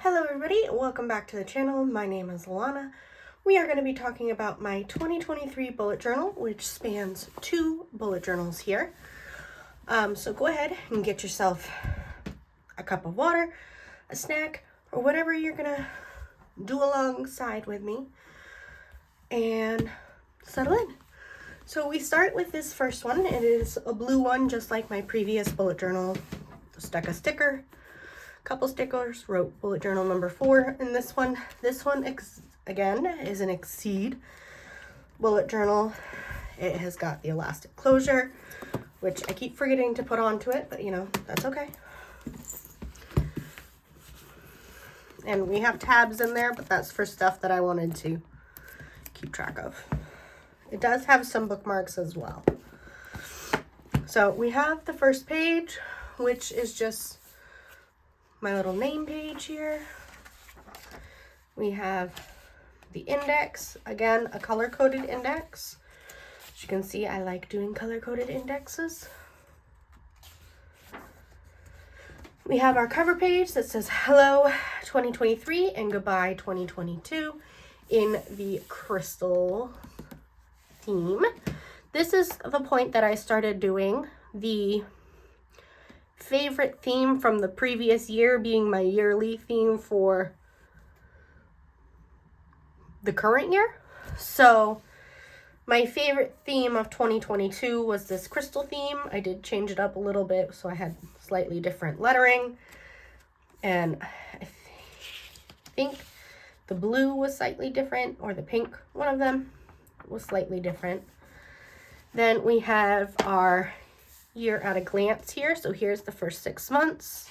Hello everybody, welcome back to the channel. My name is Alana. We are going to be talking about my 2023 bullet journal, which spans 2 bullet journals here. So go ahead and get yourself a cup of water, a snack, or whatever you're going to do alongside with me and settle in. So we start with this first one. It is a blue one, just like my previous bullet journal. Stuck a sticker, couple stickers, wrote bullet journal number 4 in this one. This one again is an Exceed bullet journal. It has got the elastic closure, which I keep forgetting to put onto it, but you know, that's okay. And we have tabs in there, but that's for stuff that I wanted to keep track of. It does have some bookmarks as well. So we have the first page, which is just my little name page here. We have the index, again, a color-coded index. As you can see, I like doing color-coded indexes. We have our cover page that says Hello 2023 and Goodbye 2022 in the crystal theme. This is the point that I started doing the favorite theme from the previous year being my yearly theme for the current year. So my favorite theme of 2022 was this crystal theme. I did change it up a little bit, so I had slightly different lettering. And I think the blue was slightly different, or the pink, one of them was slightly different. Then we have our year at a glance here. So here's the first 6 months,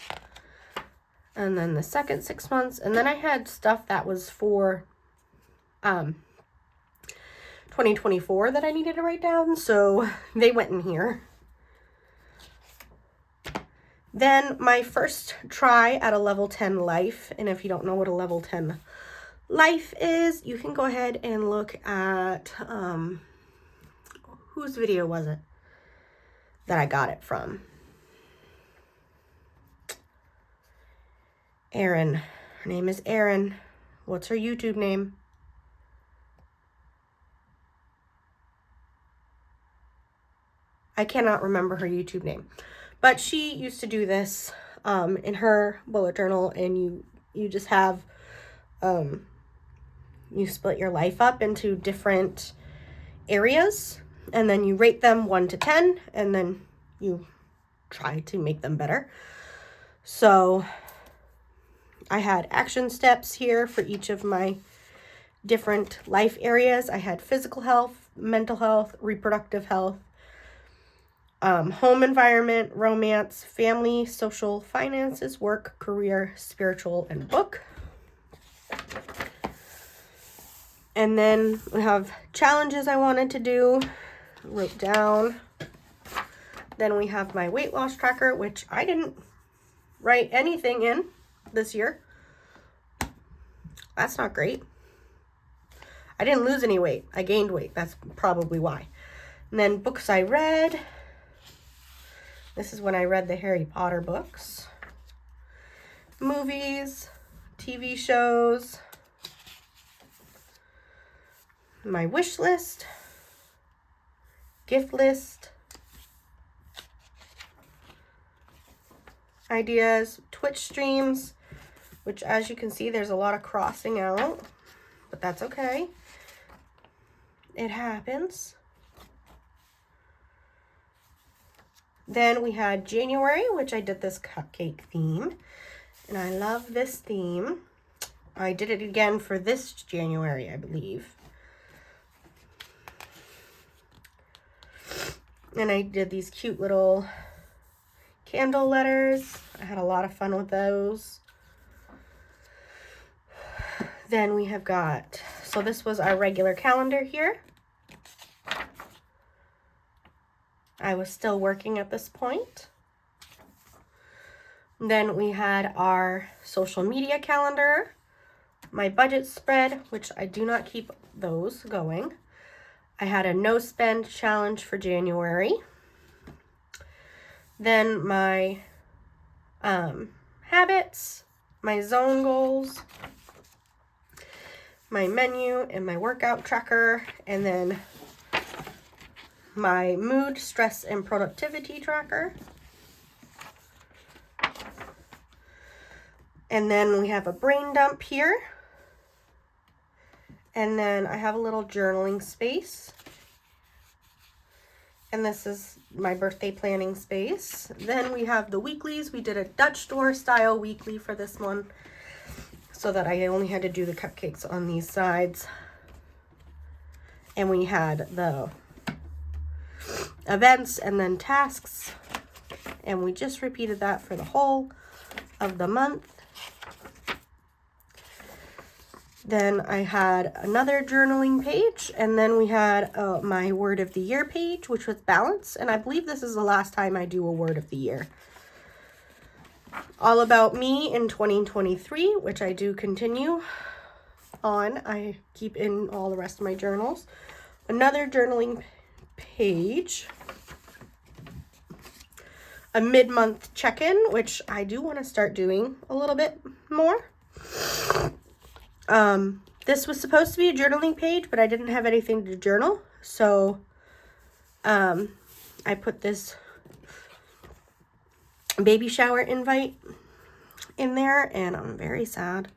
and then the second 6 months, and then I had stuff that was for 2024 that I needed to write down, so they went in here. Then my first try at a level 10 life, and if you don't know what a level 10 life is, you can go ahead and look at whose video was it that I got it from? Erin. Her name is Erin. What's her YouTube name? I cannot remember her YouTube name. But she used to do this in her bullet journal, and you just have you split your life up into different areas, and then you rate them 1 to 10, and then you try to make them better. So I had action steps here for each of my different life areas. I had physical health, mental health, reproductive health, home environment, romance, family, social, finances, work, career, spiritual, and book. And then we have challenges I wanted to do, wrote down. Then we have my weight loss tracker, which I didn't write anything in this year. That's not great. I didn't lose any weight. I gained weight. That's probably why. And then books I read. This is when I read the Harry Potter books. Movies, TV shows, my wish list, gift list, ideas, Twitch streams, which as you can see, there's a lot of crossing out, but that's okay. It happens. Then we had January, which I did this cupcake theme, and I love this theme. I did it again for this January, I believe. And I did these cute little candle letters. I had a lot of fun with those. Then we have got, so this was our regular calendar here. I was still working at this point. Then we had our social media calendar, my budget spread, which I do not keep those going. I had a no spend challenge for January. Then my habits, my zone goals, my menu and my workout tracker, and then my mood, stress, and productivity tracker. And then we have a brain dump here. And then I have a little journaling space. And this is my birthday planning space. Then we have the weeklies. We did a Dutch door style weekly for this one, so that I only had to do the cupcakes on these sides. And we had the events and then tasks. And we just repeated that for the whole of the month. Then I had another journaling page, and then we had my word of the year page, which was balance. And I believe this is the last time I do a word of the year. All about me in 2023, which I do continue on. I keep in all the rest of my journals. Another journaling page. A mid-month check-in, which I do want to start doing a little bit more. This was supposed to be a journaling page, but I didn't have anything to journal. So, I put this baby shower invite in there, and I'm very sad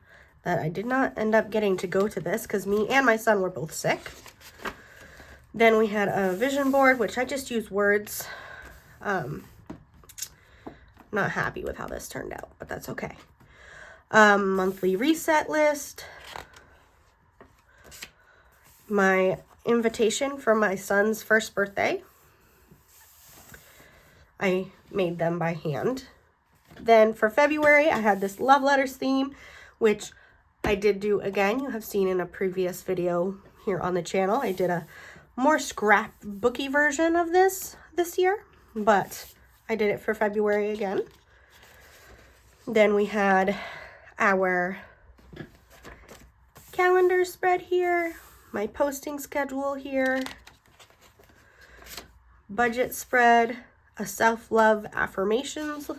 that I did not end up getting to go to this because me and my son were both sick. Then we had a vision board, which I just used words. Not happy with how this turned out, but that's okay. Monthly reset list. My invitation for my son's first birthday. I made them by hand. Then for February, I had this love letters theme, which I did do again. You have seen in a previous video here on the channel. I did a more scrapbooky version of this year, but I did it for February again. Then we had our calendar spread here, my posting schedule here, budget spread, a self-love affirmations,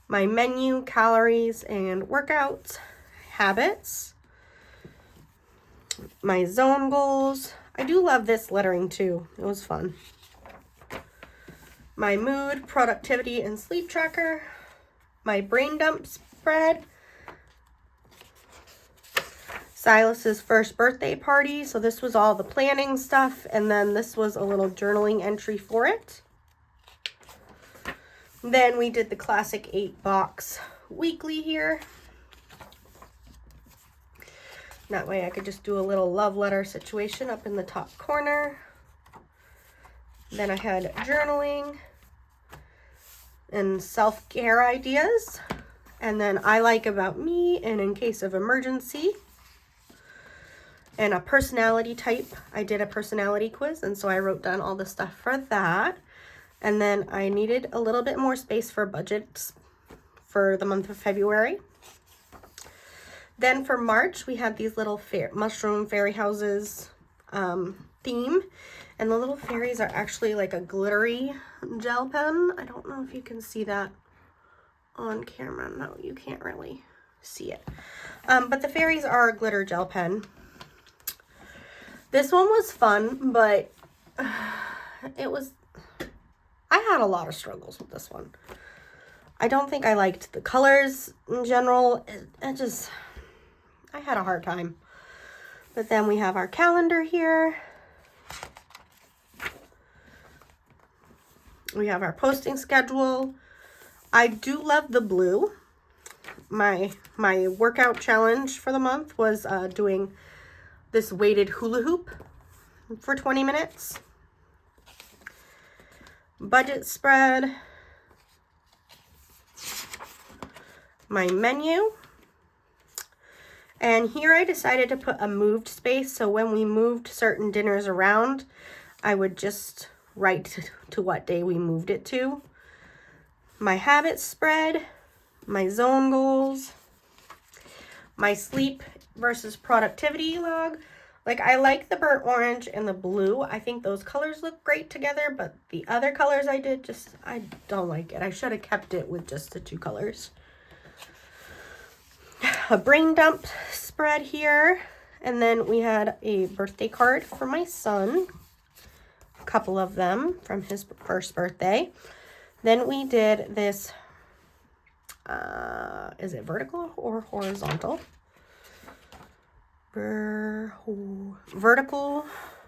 my menu, calories, and workouts, habits, my zone goals. I do love this lettering too. It was fun. My mood, productivity, and sleep tracker, my brain dump spread, Silas's first birthday party. So this was all the planning stuff, and then this was a little journaling entry for it. Then we did the classic 8-box weekly here. That way I could just do a little love letter situation up in the top corner. Then I had journaling and self-care ideas. And then I like about me and in case of emergency. And a personality type. I did a personality quiz, and so I wrote down all the stuff for that. And then I needed a little bit more space for budgets for the month of February. Then for March, we had these little mushroom fairy houses theme. And the little fairies are actually like a glittery gel pen. I don't know if you can see that on camera. No, you can't really see it. But the fairies are a glitter gel pen. This one was fun, but I had a lot of struggles with this one. I don't think I liked the colors in general. I had a hard time. But then we have our calendar here. We have our posting schedule. I do love the blue. My workout challenge for the month was doing this weighted hula hoop for 20 minutes. Budget spread. My menu. And here I decided to put a moved space, so when we moved certain dinners around, I would just write to what day we moved it to. My habit spread, my zone goals, my sleep versus productivity log. Like, I like the burnt orange and the blue. I think those colors look great together, but the other colors I don't like it. I should have kept it with just the two colors. a brain dump spread here. And then we had a birthday card for my son. A couple of them from his first birthday. Then we did this, is it vertical or horizontal? Vertical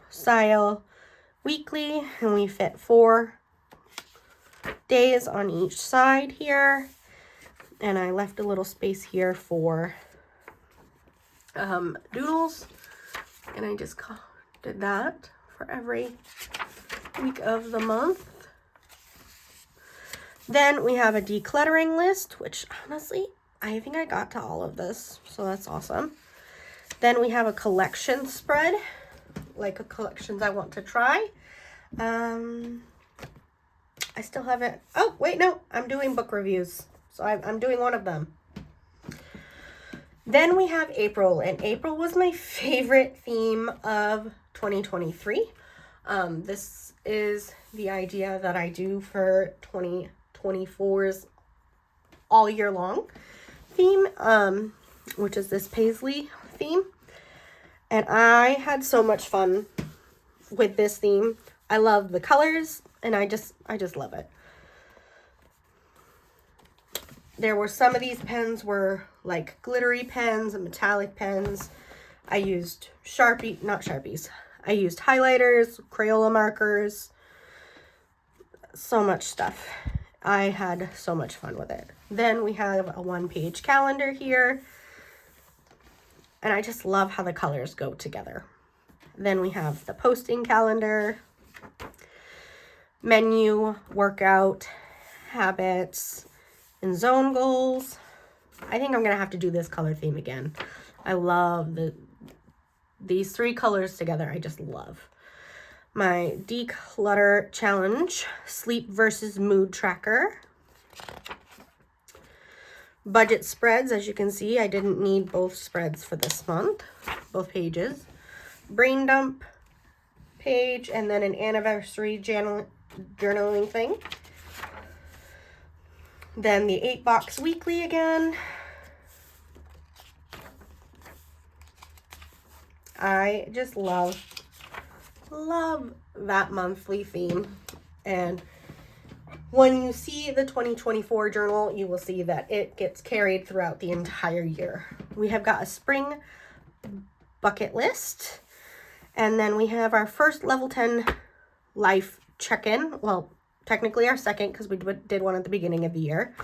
style weekly, and we fit 4 days on each side here, and I left a little space here for doodles, and I just did that for every week of the month. Then we have a decluttering list, which honestly I think I got to all of this, so that's awesome. Then we have a collection spread, like a collections I want to try. I still haven't, oh wait, no, I'm doing book reviews. So I'm doing one of them. Then we have April, and April was my favorite theme of 2023. This is the idea that I do for 2024's all year long theme, which is this paisley theme. And I had so much fun with this theme. I love the colors, and I just love it. There were some of these pens were like glittery pens and metallic pens. I used not Sharpies. I used highlighters, Crayola markers, so much stuff. I had so much fun with it. Then we have a 1-page calendar here. And I just love how the colors go together. Then we have the posting calendar, menu, workout, habits, and zone goals. I think I'm going to have to do this color theme again. I love these 3 colors together. I just love. My declutter challenge, sleep versus mood tracker. Budget spreads, as you can see, I didn't need both spreads for this month, both pages. Brain dump page, and then an anniversary journaling thing. Then the 8-box weekly again. I just love that monthly theme. And when you see the 2024 journal, you will see that it gets carried throughout the entire year. We have got a spring bucket list. And then we have our first level 10 life check-in. Well, technically our second, because we did one at the beginning of the year.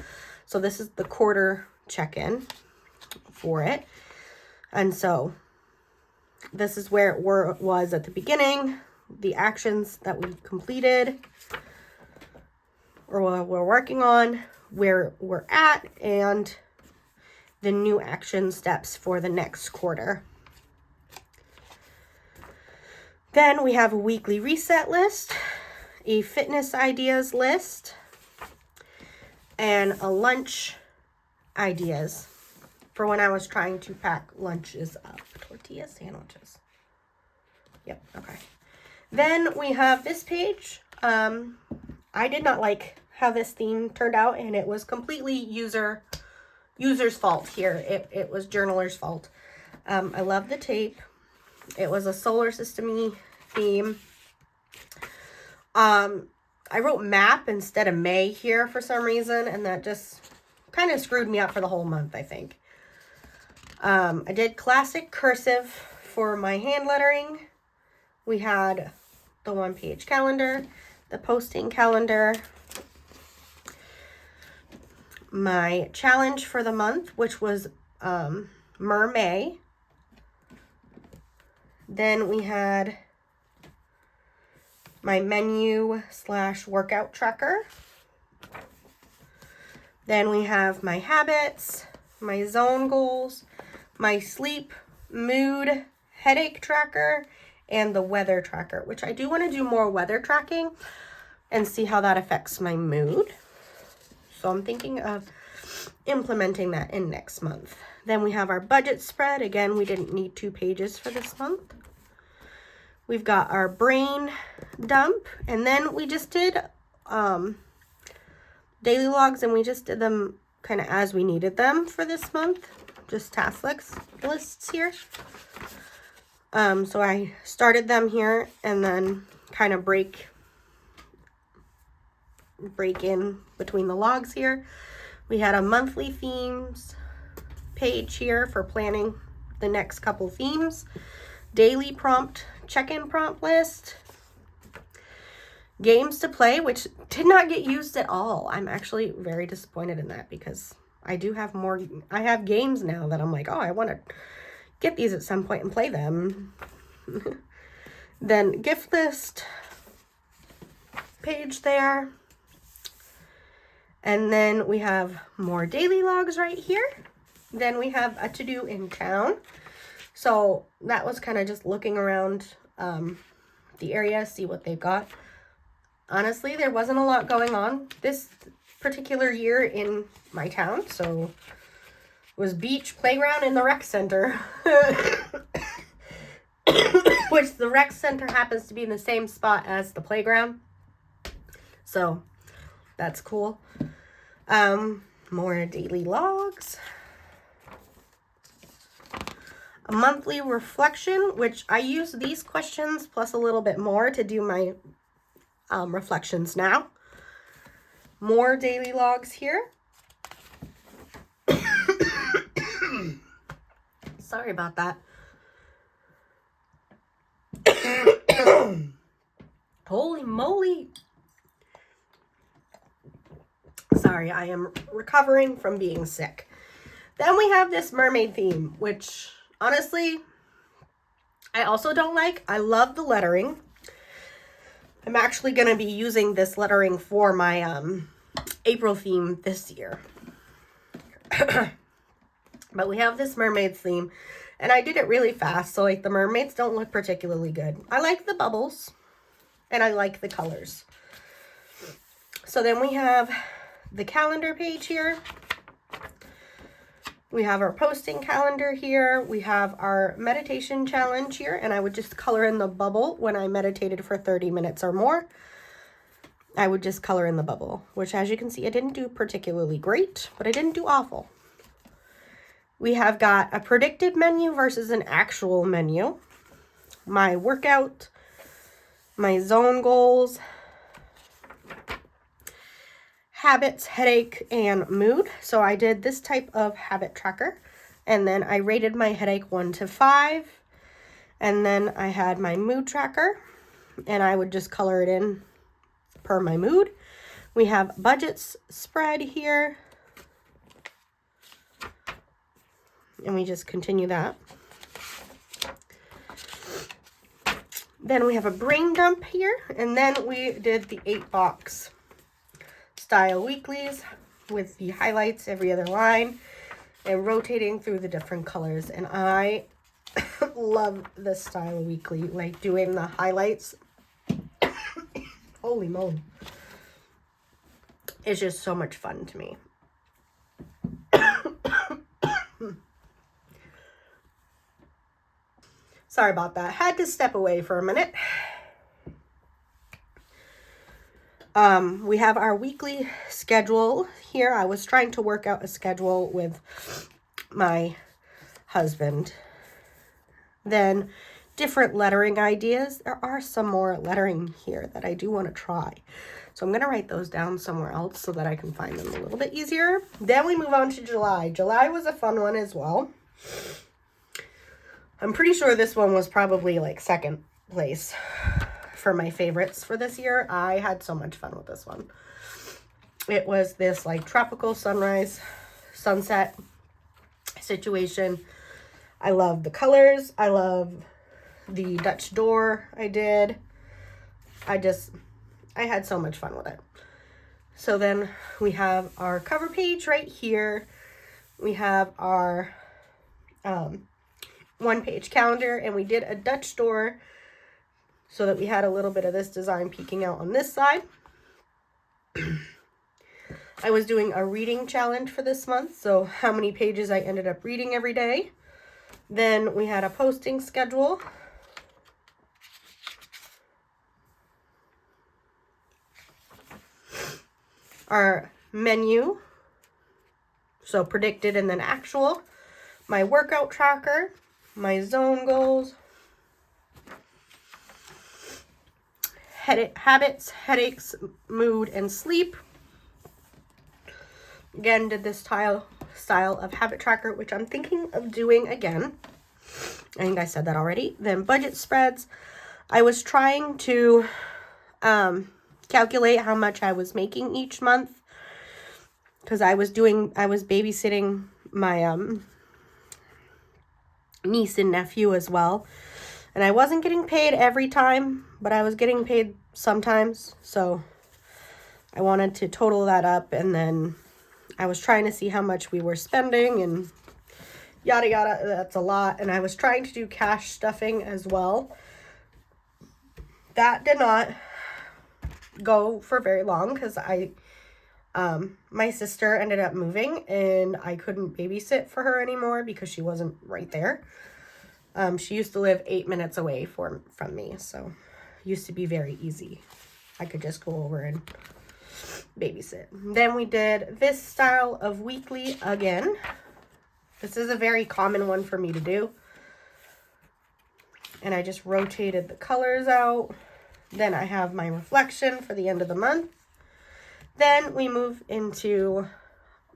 So this is the quarter check-in for it. And so this is where it was at the beginning, the actions that we completed, or what we're working on, where we're at, and the new action steps for the next quarter. Then we have a weekly reset list, a fitness ideas list, and a lunch ideas for when I was trying to pack lunches up. Tortilla sandwiches. Yep, okay. Then we have this page. I did not like how this theme turned out, and it was completely user's fault here. It was journaler's fault. I love the tape. It was a solar system-y theme. I wrote map instead of May here for some reason, and that just kind of screwed me up for the whole month, I think. I did classic cursive for my hand lettering. We had the 1-page calendar, the posting calendar, my challenge for the month, which was May. Then we had my menu / workout tracker. Then we have my habits, my zone goals, my sleep, mood, headache tracker, and the weather tracker, which I do want to do more weather tracking and see how that affects my mood. So I'm thinking of implementing that in next month. Then we have our budget spread. Again, we didn't need 2 pages for this month. We've got our brain dump, and then we just did daily logs, and we just did them kind of as we needed them for this month. Just task lists here. So I started them here and then kind of break in between the logs here. We had a monthly themes page here for planning the next couple themes. Daily prompt, check-in prompt list. Games to play, which did not get used at all. I'm actually very disappointed in that because I do have more. I have games now that I'm like, oh, I want to get these at some point and play them. Then gift list page there. And then we have more daily logs right here. Then we have a to-do in town. So that was kind of just looking around the area, see what they've got. Honestly, there wasn't a lot going on this particular year in my town. So it was beach, playground, and the rec center. Which the rec center happens to be in the same spot as the playground. So that's cool. More daily logs. A monthly reflection, which I use these questions plus a little bit more to do my reflections now. More daily logs here. Sorry about that. Holy moly. Sorry, I am recovering from being sick. Then we have this mermaid theme, which honestly, I also don't like. I love the lettering. I'm actually going to be using this lettering for my April theme this year. But we have this mermaid theme, and I did it really fast, so like the mermaids don't look particularly good. I like the bubbles, and I like the colors. So then we have the calendar page here. We have our posting calendar here. We have our meditation challenge here, and I would just color in the bubble when I meditated for 30 minutes or more. I would just color in the bubble, which as you can see, I didn't do particularly great, but I didn't do awful. We have got a predicted menu versus an actual menu. My workout, my zone goals, habits, headache, and mood. So I did this type of habit tracker, and then I rated my headache 1 to 5, and then I had my mood tracker, and I would just color it in per my mood. We have budgets spread here, and we just continue that. Then we have a brain dump here, and then we did the 8-box style weeklies with the highlights every other line and rotating through the different colors. And I love this style weekly, like doing the highlights. Holy moly. It's just so much fun to me. Sorry about that. Had to step away for a minute. We have our weekly schedule here. I was trying to work out a schedule with my husband. Then different lettering ideas. There are some more lettering here that I do want to try. So I'm going to write those down somewhere else so that I can find them a little bit easier. Then we move on to July. July was a fun one as well. I'm pretty sure this one was probably like second place for my favorites for this year. I had so much fun with this one. It was this like tropical sunrise, sunset situation. I love the colors. I love the Dutch door I did. I had so much fun with it. So then we have our cover page right here. We have our one-page calendar, and we did a Dutch door so that we had a little bit of this design peeking out on this side. I was doing a reading challenge for this month, so how many pages I ended up reading every day. Then we had a posting schedule. Our menu So predicted and then actual. My workout tracker, my zone goals, habits, headaches, mood, and sleep. Again, did this style of habit tracker, which I'm thinking of doing again. I think I said that already. Then budget spreads. I was trying to calculate how much I was making each month, because I was babysitting my niece and nephew as well. And I wasn't getting paid every time, but I was getting paid sometimes. So I wanted to total that up, and then I was trying to see how much we were spending and yada yada. That's a lot. And I was trying to do cash stuffing as well. That did not go for very long because my sister ended up moving and I couldn't babysit for her anymore because she wasn't right there. She used to live 8 minutes away from me, so it used to be very easy. I could just go over and babysit. Then we did this style of weekly again. This is a very common one for me to do. And I just rotated the colors out. Then I have my reflection for the end of the month. Then we move into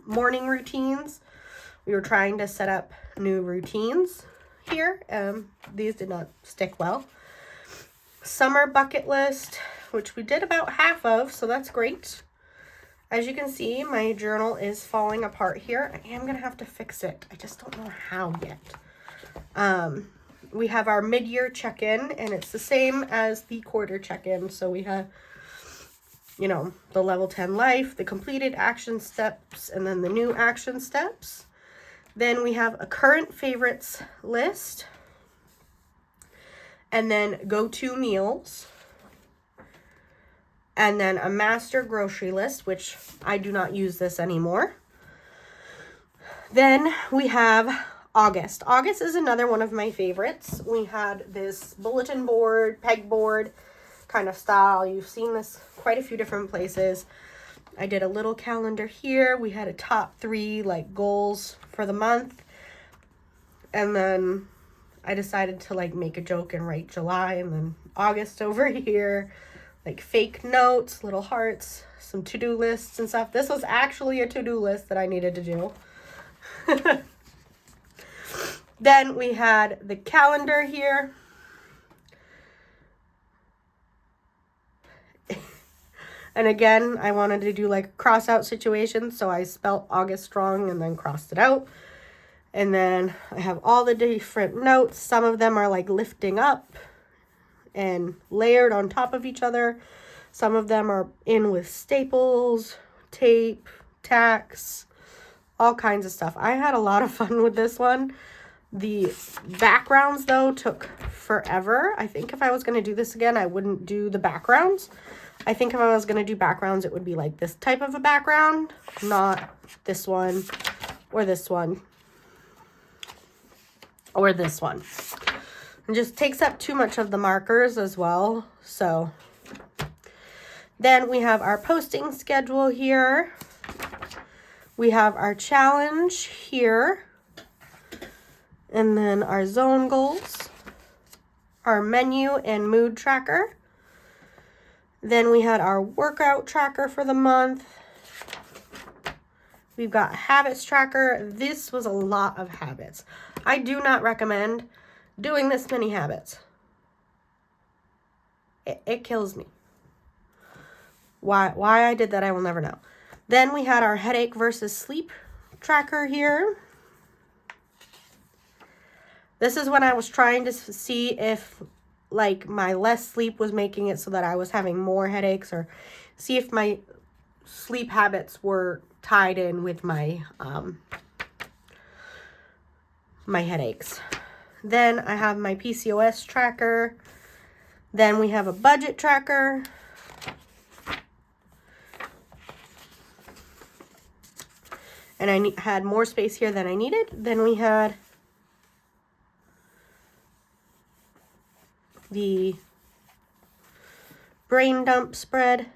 morning routines. We were trying to set up new routines here. These did not stick well. Summer bucket list, which we did about half of, so that's great. As you can see, my journal is falling apart here. I am going to have to fix it. I just don't know how yet. We have our mid-year check-in, and it's the same as the quarter check-in. So we have, you know, the level 10 life, the completed action steps, and then the new action steps. Then we have a current favorites list, and then go-to meals, and then a master grocery list, which I do not use this anymore. Then we have August. August is another one of my favorites. We had this bulletin board, pegboard kind of style. You've seen this quite a few different places. I did a little calendar here. We had a top 3 like goals for the month. And then I decided to like make a joke and write July and then August over here. Like fake notes, little hearts, some to-do lists and stuff. This was actually a to-do list that I needed to do. Then we had the calendar here. And again, I wanted to do like a cross out situation, so I spelt August wrong and then crossed it out. And then I have all the different notes. Some of them are like lifting up and layered on top of each other. Some of them are in with staples, tape, tacks, all kinds of stuff. I had a lot of fun with this one. The backgrounds, though, took forever. I think if I was going to do this again, I wouldn't do the backgrounds. I think if I was going to do backgrounds, it would be like this type of a background, not this one or this one or this one. It just takes up too much of the markers as well. So then we have our posting schedule here. We have our challenge here. And then our zone goals, our menu and mood tracker. Then we had our workout tracker for the month. We've got habits tracker. This was a lot of habits. I do not recommend doing this many habits. It kills me. Why I did that, I will never know. Then we had our headache versus sleep tracker here. This is when I was trying to see if like my less sleep was making it so that I was having more headaches, or see if my sleep habits were tied in with my my headaches. Then I have my PCOS tracker. Then we have a budget tracker. And I had more space here than I needed. Then we had the brain dump spread.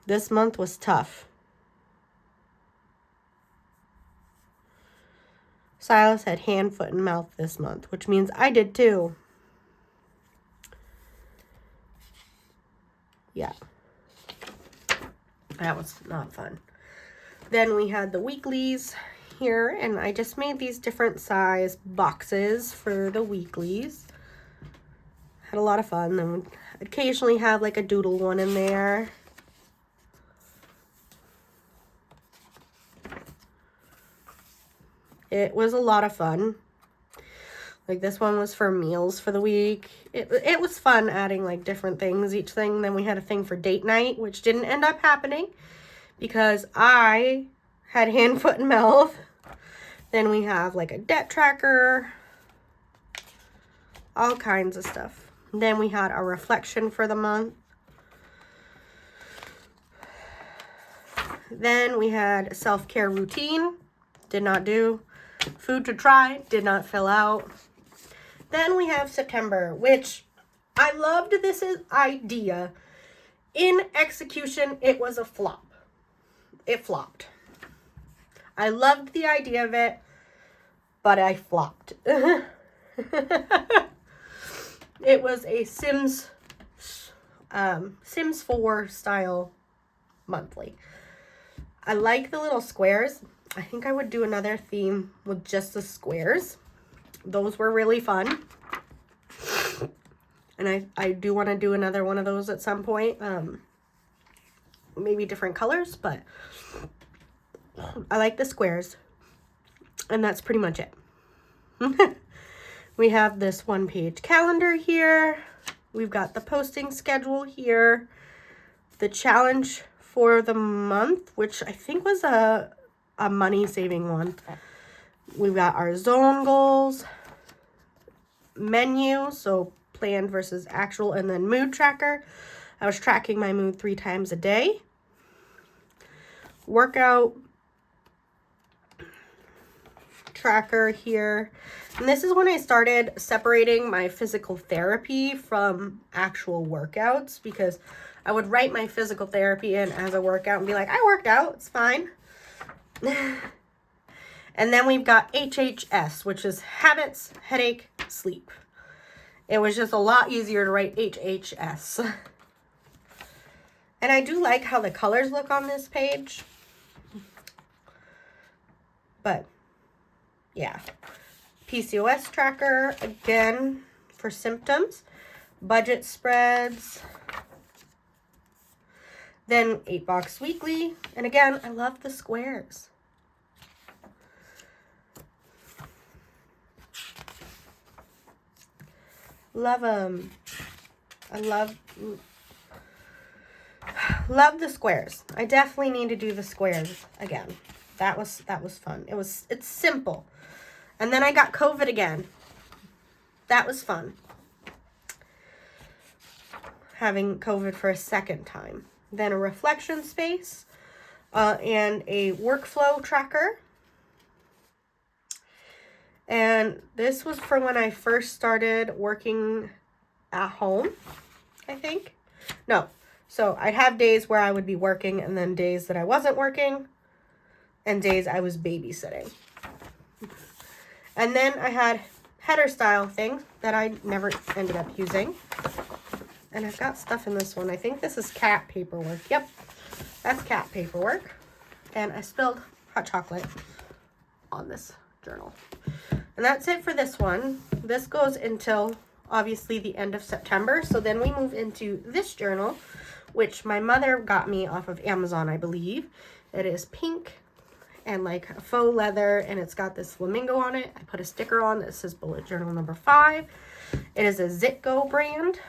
This month was tough. Silas had hand, foot, and mouth this month, which means I did too. Yeah. That was not fun. Then we had the weeklies here, and I just made these different size boxes for the weeklies. Had a lot of fun. Then we'd occasionally have like a doodle one in there. It was a lot of fun. Like this one was for meals for the week. It was fun adding like different things each thing. Then we had a thing for date night, which didn't end up happening because I had hand, foot, and mouth. Then we have like a debt tracker, all kinds of stuff. Then we had a reflection for the month. Then we had self-care routine, did not do. Food to try, did not fill out. Then we have September, which I loved this idea. In execution, it was a flop. It flopped. I loved the idea of it, but I flopped. It was a Sims 4 style monthly. I like the little squares. I think I would do another theme with just the squares. Those were really fun. And I do want to do another one of those at some point. Maybe different colors, but I like the squares. And that's pretty much it. We have this 1-page calendar here. We've got the posting schedule here. The challenge for the month, which I think was a money saving one. We've got our zone goals, menu, so planned versus actual, and then mood tracker. I was tracking my mood 3 times a day. Workout tracker here. And this is when I started separating my physical therapy from actual workouts, because I would write my physical therapy in as a workout and be like, I worked out, it's fine. And then we've got HHS, which is habits, headache, sleep. It was just a lot easier to write HHS. And I do like how the colors look on this page. But yeah. PCOS tracker, again, for symptoms. Budget spreads. Then 8-box weekly. And again, I love the squares. Love them. I love the squares. I definitely need to do the squares again. That was fun. It's simple. And then I got COVID again. That was fun. Having COVID for a second time. Then a reflection space and a workflow tracker. And this was for when I first started working at home, I think. No. So I'd have days where I would be working and then days that I wasn't working and days I was babysitting. And then I had header style thing that I never ended up using. And I've got stuff in this one. I think this is cat paperwork. Yep, that's cat paperwork. And I spilled hot chocolate on this journal. And that's it for this one. This goes until, obviously, the end of September. So then we move into this journal, which my mother got me off of Amazon, I believe. It is pink and like a faux leather, and it's got this flamingo on it. I put a sticker on that says bullet journal number 5. It is a Zitgo brand.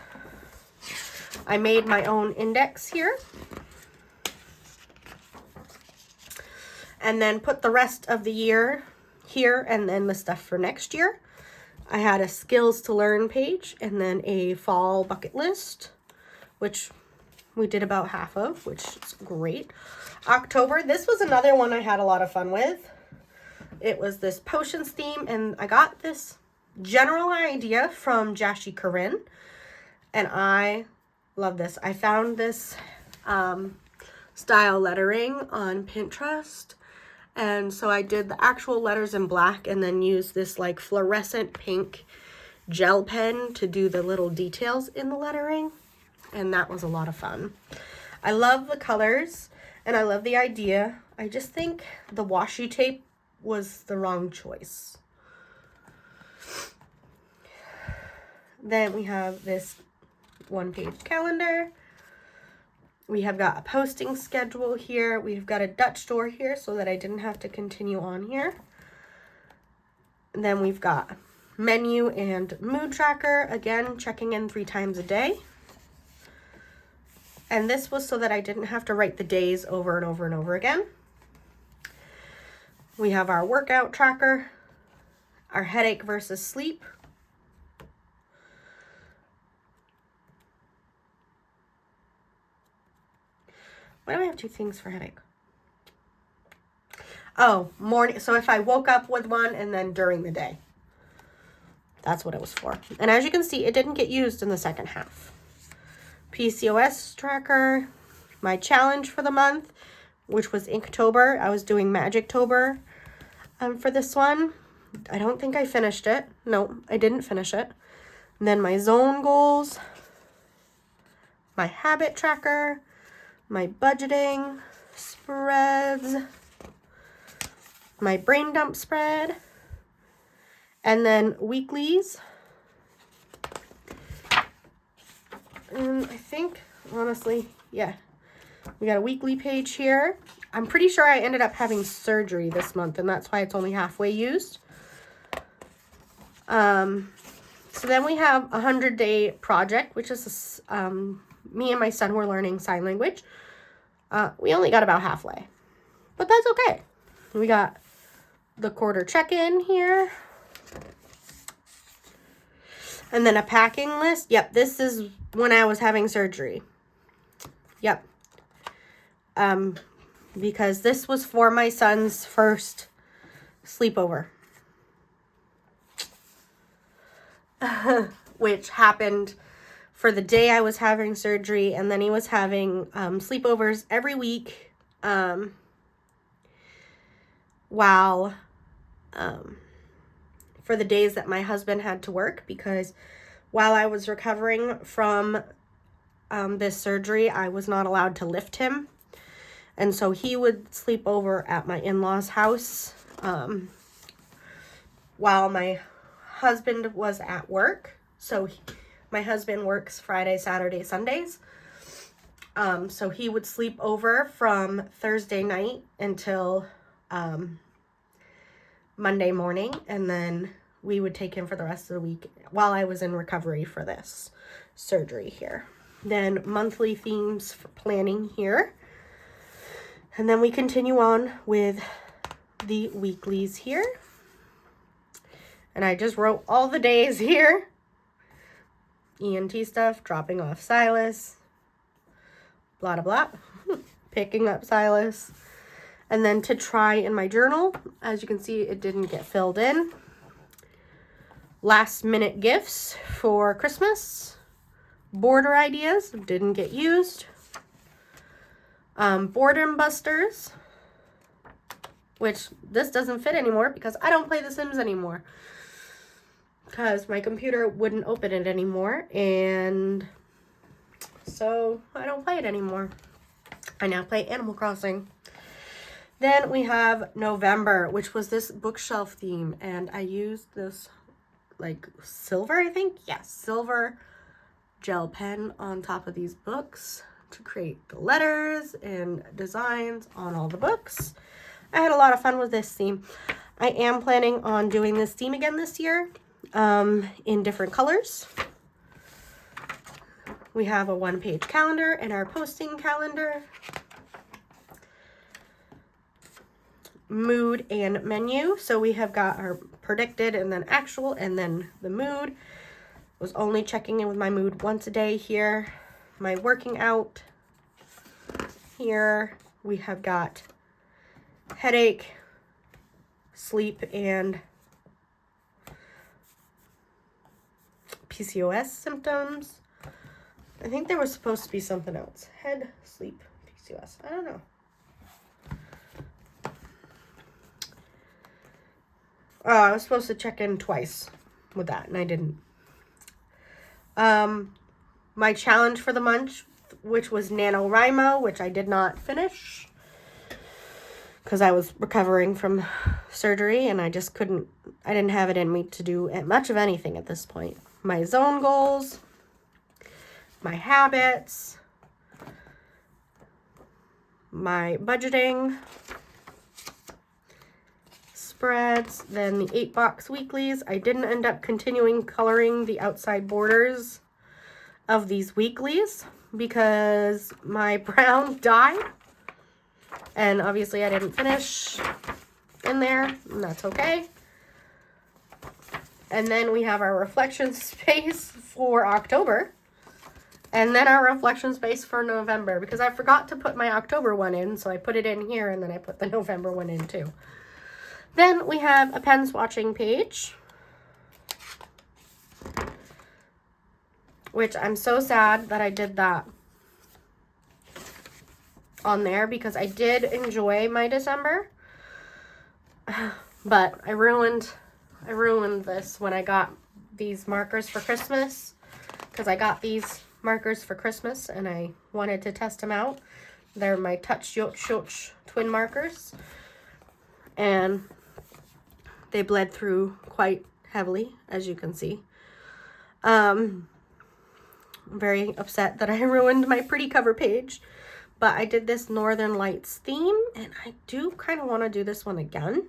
I made my own index here. And then put the rest of the year here and then the stuff for next year. I had a skills to learn page and then a fall bucket list, which we did about half of, which is great. October, this was another one I had a lot of fun with. It was this potions theme, and I got this general idea from Jashi Corinne, and I love this. I found this style lettering on Pinterest. And so I did the actual letters in black and then used this like fluorescent pink gel pen to do the little details in the lettering. And that was a lot of fun. I love the colors and I love the idea. I just think the washi tape was the wrong choice. Then we have this one-page calendar. We have got a posting schedule here. We've got a Dutch door here so that I didn't have to continue on here. And then we've got menu and mood tracker, again, checking in 3 times a day. And this was so that I didn't have to write the days over and over and over again. We have our workout tracker, our headache versus sleep. Why do I have 2 things for headache? Oh, morning. So if I woke up with one and then during the day. That's what it was for. And as you can see, it didn't get used in the second half. PCOS tracker, my challenge for the month, which was Inktober. I was doing Magictober for this one. I don't think I finished it. No, I didn't finish it. And then my zone goals, my habit tracker, my budgeting spreads, my brain dump spread, and then weeklies. And I think, honestly, yeah, we got a weekly page here. I'm pretty sure I ended up having surgery this month, and that's why it's only halfway used. So then we have a 100-day project, which is me and my son were learning sign language. We only got about halfway, but that's okay. We got the quarter check-in here. And then a packing list. Yep, this is when I was having surgery. Yep. Because this was for my son's first sleepover. Which happened for the day I was having surgery, and then he was having sleepovers every week while for the days that my husband had to work, because while I was recovering from this surgery, I was not allowed to lift him. And so he would sleep over at my in-laws' house while my husband was at work. So my husband works Friday, Saturday, Sundays. So he would sleep over from Thursday night until Monday morning, and then we would take him for the rest of the week while I was in recovery for this surgery here. Then monthly themes for planning here. And then we continue on with the weeklies here. And I just wrote all the days here. ENT stuff, dropping off Silas, blah, blah, blah, picking up Silas. And then to try in my journal, as you can see, it didn't get filled in. Last minute gifts for Christmas. Border ideas didn't get used. Boredom busters, which this doesn't fit anymore because I don't play The Sims anymore. Because my computer wouldn't open it anymore, and so I don't play it anymore. I now play Animal Crossing. Then we have November, which was this bookshelf theme, and I used this like silver, I think? Yes, silver gel pen on top of these books to create the letters and designs on all the books. I had a lot of fun with this theme. I am planning on doing this theme again this year in different colors. We have a 1-page calendar and our posting calendar. Mood and menu. So we have got our predicted and then actual, and then the mood. Was only checking in with my mood once a day here. My working out here. We have got headache, sleep, and PCOS symptoms. I think there was supposed to be something else. Head, sleep, PCOS. I don't know. Oh, I was supposed to check in twice with that, and I didn't. My challenge for the month, which was NaNoWriMo, which I did not finish because I was recovering from surgery, and I just couldn't, I didn't have it in me to do much of anything at this point. My zone goals, my habits, my budgeting, spreads, then the 8-box weeklies. I didn't end up continuing coloring the outside borders of these weeklies because my brown died, and obviously I didn't finish in there, and that's okay. And then we have our reflection space for October, and then our reflection space for November, because I forgot to put my October one in, so I put it in here, and then I put the November one in too. Then we have a pen swatching page, which I'm so sad that I did that on there because I did enjoy my December, but I ruined this when I got these markers for Christmas, because I got these markers for Christmas and I wanted to test them out. They're my Touch Yoch twin markers, and they bled through quite heavily, as you can see. I'm very upset that I ruined my pretty cover page, but I did this Northern Lights theme, and I do kind of want to do this one again.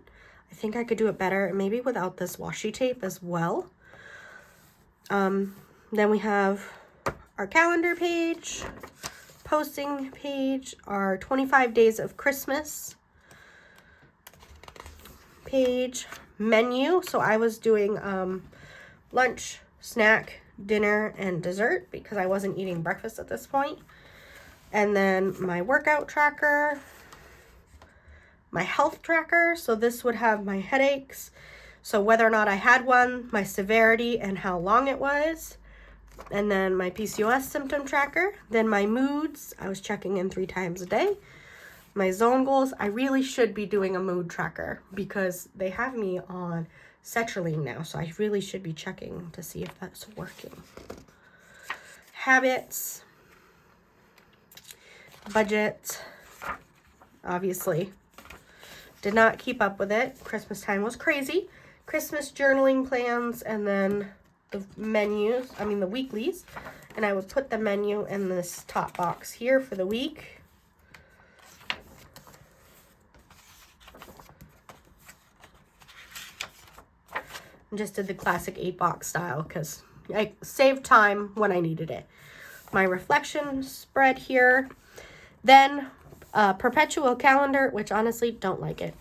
I think I could do it better, maybe without this washi tape as well. Then we have our calendar page, posting page, our 25 days of Christmas page, menu. So I was doing lunch, snack, dinner, and dessert because I wasn't eating breakfast at this point. And then my workout tracker, my health tracker. So this would have my headaches, so whether or not I had one, my severity, and how long it was. And then my PCOS symptom tracker. Then my moods, I was checking in 3 times a day. My zone goals, I really should be doing a mood tracker because they have me on sertraline now, so I really should be checking to see if that's working. Habits, budget, obviously did not keep up with it. Christmas time was crazy. Christmas journaling plans, and then the menus, the weeklies, and I would put the menu in this top box here for the week. And just did the classic 8-box style because I saved time when I needed it. My reflection spread here. Then perpetual calendar, which honestly don't like it.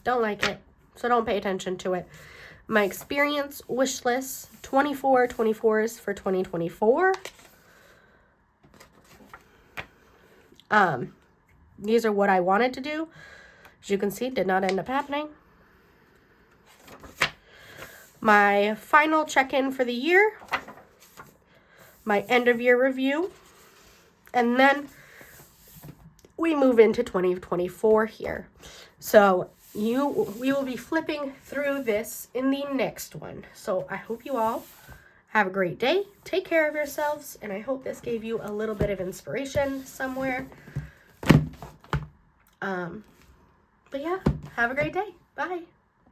Don't like it, so don't pay attention to it. My experience wish list, 24 24s for 2024. These are what I wanted to do. As you can see, did not end up happening. My final check-in for the year, my end-of-year review, and then we move into 2024 here. So we will be flipping through this in the next one. So I hope you all have a great day. Take care of yourselves, and I hope this gave you a little bit of inspiration somewhere. But yeah, have a great day. Bye.